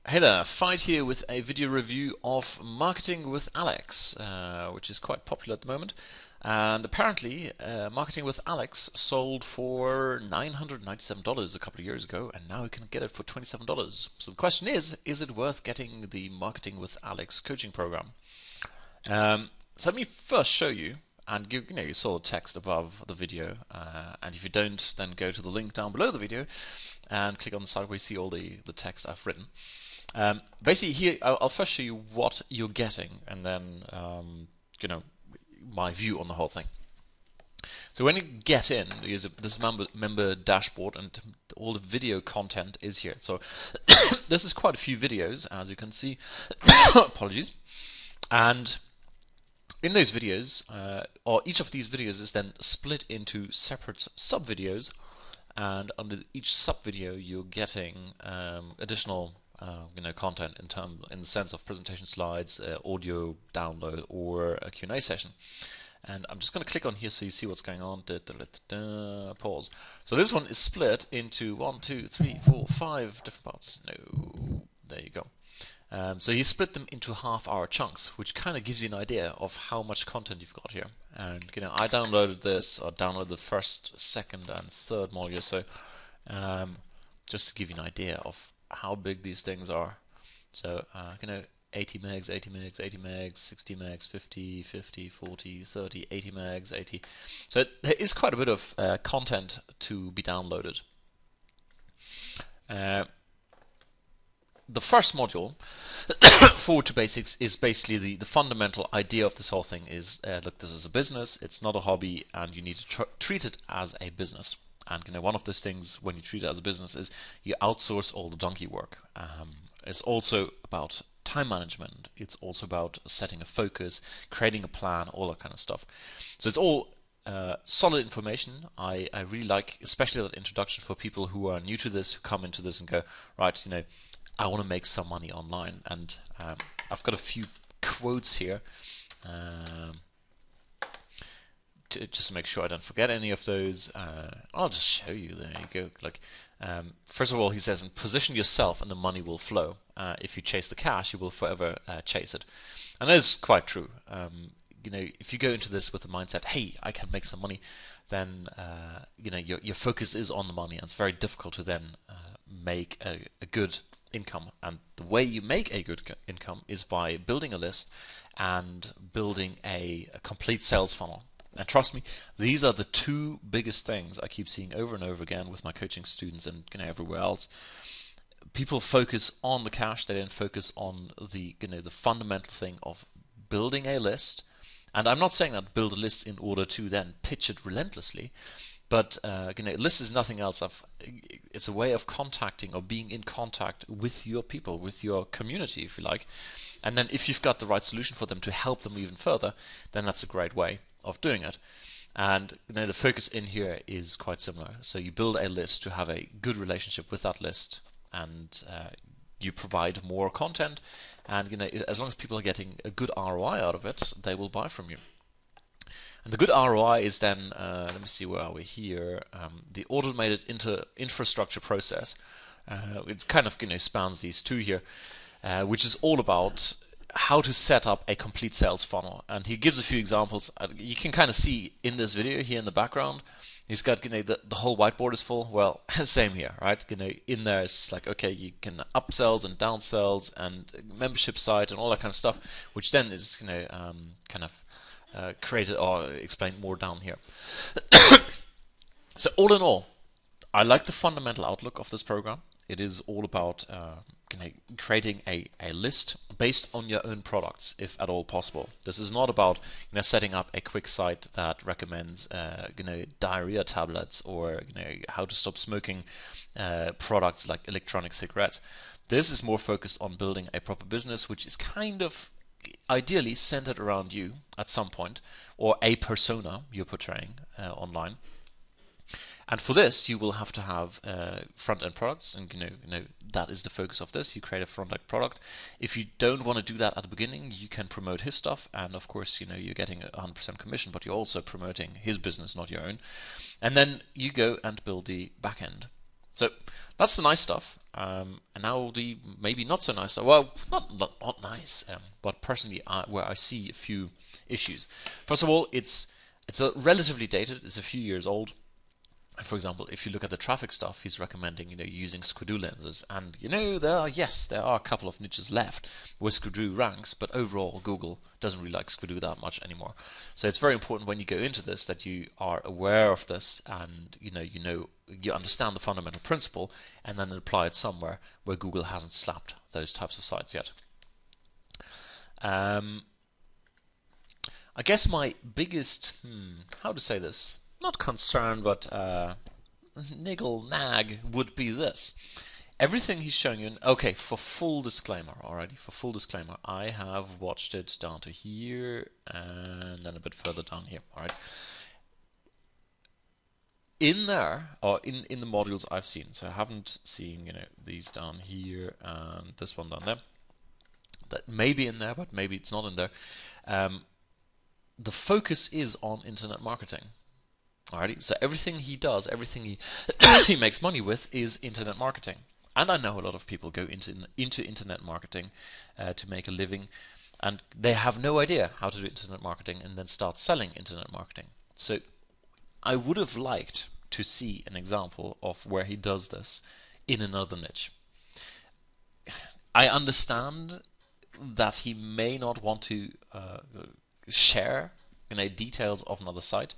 Hey there, Veit here with a video review of Marketing with Alex, which is quite popular at the moment. And apparently, Marketing with Alex sold for $997 a couple of years ago, and now you can get it for $27. So the question is it worth getting the Marketing with Alex coaching program? So let me first show you, and you saw the text above the video, and if you don't, then go to the link down below the video and click on the side where you see all the text I've written. Basically, here I'll first show you what you're getting, and then my view on the whole thing. So when you get in, there's this member dashboard, and all the video content is here. So this is quite a few videos, as you can see. Apologies. And in those videos, or each of these videos is then split into separate sub-videos, and under each sub-video you're getting additional content in the sense of presentation slides, audio download, or a Q&A session. And I'm just going to click on here so you see what's going on. Pause. So this one is split into 1, 2, 3, 4, 5 different parts. No, there you go. So he split them into half-hour chunks, which kind of gives you an idea of how much content you've got here. And I downloaded this, or downloaded the first, second, and third module. So just to give you an idea of how big these things are. So 80 megs, 80 megs, 80 megs, 60 megs, 50, 50, 40, 30, 80 megs, 80. So there is quite a bit of content to be downloaded. The first module, Forward to Basics, is basically the fundamental idea of this whole thing is, look, this is a business, it's not a hobby, and you need to treat it as a business. And one of those things when you treat it as a business is you outsource all the donkey work. It's also about time management. It's also about setting a focus, creating a plan, all that kind of stuff. So it's all solid information. I really like, especially that introduction for people who are new to this, who come into this and go, right, I want to make some money online. And I've got a few quotes here. Just to make sure I don't forget any of those, I'll just show you. There you go. First of all, he says, position yourself and the money will flow. If you chase the cash, you will forever chase it. And that is quite true. If you go into this with the mindset, hey, I can make some money, then your focus is on the money, and it's very difficult to then make a good income. And the way you make a good income is by building a list and building a complete sales funnel. And trust me, these are the two biggest things I keep seeing over and over again with my coaching students and everywhere else. People focus on the cash; they don't focus on the fundamental thing of building a list. And I'm not saying that build a list in order to then pitch it relentlessly, but a list is nothing else. It's a way of contacting or being in contact with your people, with your community, if you like. And then if you've got the right solution for them to help them even further, then that's a great way of doing it. And the focus in here is quite similar. So you build a list to have a good relationship with that list, and you provide more content, and as long as people are getting a good ROI out of it, they will buy from you. And the good ROI is then, let me see, where are we here? The automated infrastructure process. It kind of spans these two here, which is all about how to set up a complete sales funnel. And he gives a few examples. You can kind of see in this video here in the background, he's got the whole whiteboard is full. Well, same here, right? In there it's like, okay, you can upsells and downsells and membership site and all that kind of stuff, which then is created or explained more down here. So all in all, I like the fundamental outlook of this program. It is all about creating a list based on your own products, if at all possible. This is not about setting up a quick site that recommends diarrhea tablets or how to stop smoking products like electronic cigarettes. This is more focused on building a proper business, which is kind of ideally centered around you at some point, or a persona you're portraying online. And for this, you will have to have front-end products, and that is the focus of this. You create a front-end product. If you don't want to do that at the beginning, you can promote his stuff, and of course, you're getting 100% commission, but you're also promoting his business, not your own. And then you go and build the back end. So that's the nice stuff. And now the maybe not so nice stuff. Well, not nice, but personally, where I see a few issues. First of all, it's a relatively dated. It's a few years old. For example, if you look at the traffic stuff, he's recommending using Squidoo lenses, and there are a couple of niches left where Squidoo ranks, but overall Google doesn't really like Squidoo that much anymore. So it's very important when you go into this that you are aware of this, and you understand the fundamental principle, and then apply it somewhere where Google hasn't slapped those types of sites yet. I guess my biggest how to say this, not concern, but nag would be this. Everything he's showing you, okay, for full disclaimer, I have watched it down to here and then a bit further down here, alright? In there, or in the modules I've seen, so I haven't seen, these down here and this one down there. That may be in there, but maybe it's not in there. The focus is on internet marketing. Alrighty, so everything he does, everything he he makes money with is internet marketing. And I know a lot of people go into internet marketing to make a living, and they have no idea how to do internet marketing and then start selling internet marketing. So I would have liked to see an example of where he does this in another niche. I understand that he may not want to share details of another site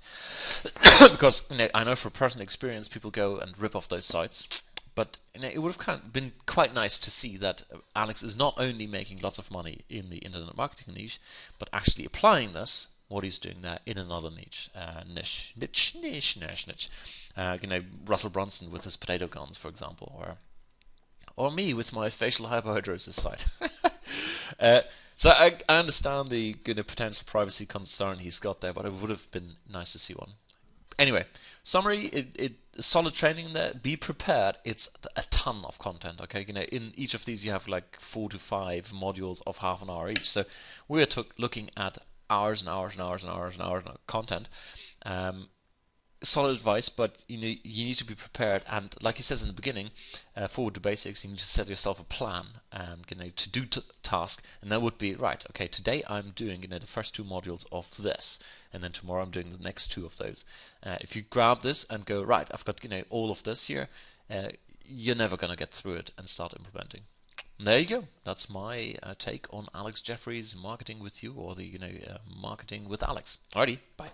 because I know from personal experience people go and rip off those sites, but it would have been quite nice to see that Alex is not only making lots of money in the internet marketing niche, but actually applying what he's doing there in another niche. Russell Brunson with his potato guns, for example, or me with my facial hyperhidrosis site. So I understand the potential privacy concern he's got there, but it would have been nice to see one. Anyway, summary: solid training there. Be prepared. It's a ton of content. Okay, in each of these you have like 4 to 5 modules of half an hour each. So we're looking at hours and hours and hours and hours and hours of content. Solid advice, but you need to be prepared, and like he says in the beginning, forward to basics. You need to set yourself a plan, to do task, and that would be right. Okay, today I'm doing the first 2 modules of this, and then tomorrow I'm doing the next 2 of those. If you grab this and go right, I've got all of this here, you're never gonna get through it and start implementing. And there you go. That's my take on Alex Jeffrey's marketing with you, or the marketing with Alex. Alrighty, bye.